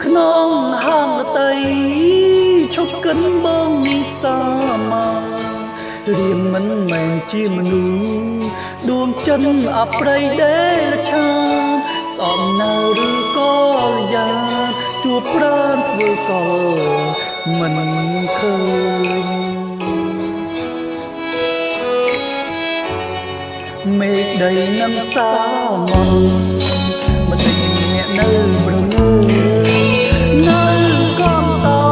ក្នុងហាងលតីឈប់កិនបងនេះសាមារៀមមិនមែនជាមនុស្សដួងចិត្តអប្រិយដែលឆាស្អប់នៅឬក៏យ៉ាជួបប្រានធ្វើកលមិនឃើញមេឃដីនឹងសាមនមិនដេញអ្នកនៅប្រងើនៅកំតោ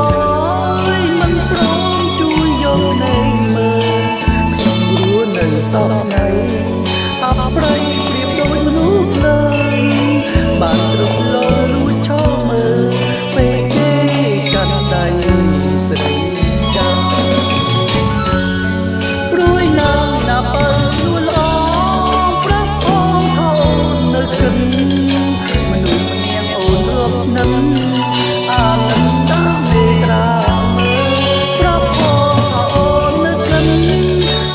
យមិនព្រមជួយយកនៃមើលខ្ញុំរួននៅសពថ្ងៃអប្រិយប្រៀបដូចមនុស្សលើបានរំលងលួចឈរមើលពេលគេកាន់ដៃស្រីចាព្រួយណាស់ណាបើលួល្អប្រឹកអងថោនៅគិនមនុស្សម្នាងអូនរកស្និទ្ធអាលឹមតាមនេត្រាមើលប្រឹកអងអូននៅគិន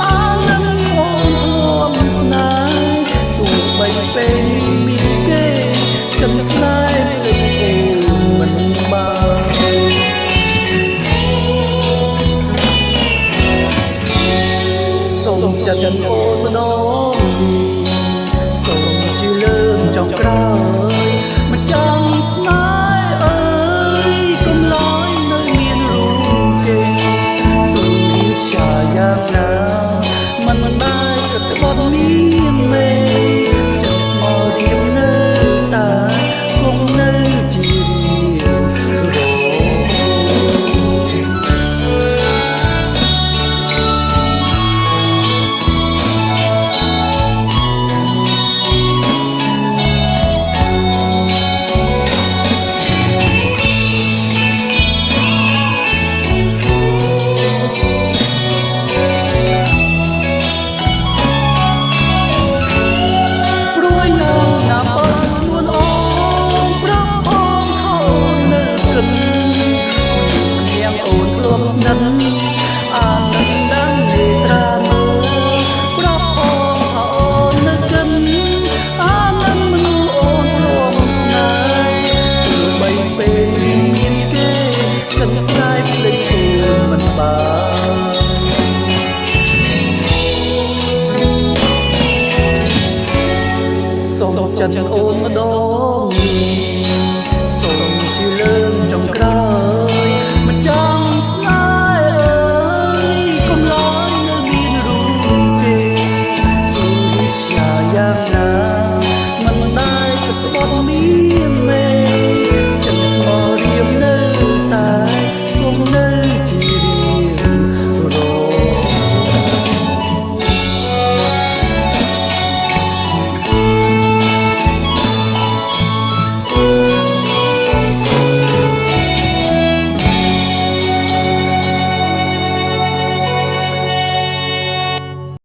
អាលឹមអូនធ្លាប់ស្នេហ៍ទោះបីពេលមានគេចំស្នេហ៍លេចអូនមិនបានសូមចិត្តអូនម្ដងសូមជាលើកចុងក្រោយមិនចង់ស្នេហ៍អើយកុំឡើយនៅមានរូបគេទូជាយ៉ាងណាមិនបានក្បត់មានមេចិត្តស្មោះរៀបនៅតាគង់នៅជារៀងរងស្និទ្ធអាលឹមដាំនេត្រាមើលប្រប់អងអូននៅកិនអាលឹមមនុស្សអូនព្រមស្នេហ៍ទោះបីពេលមានគេកិនស្នេហ៍ភ្លេចអូនមិនបានសូមចិត្តអូនម្ដង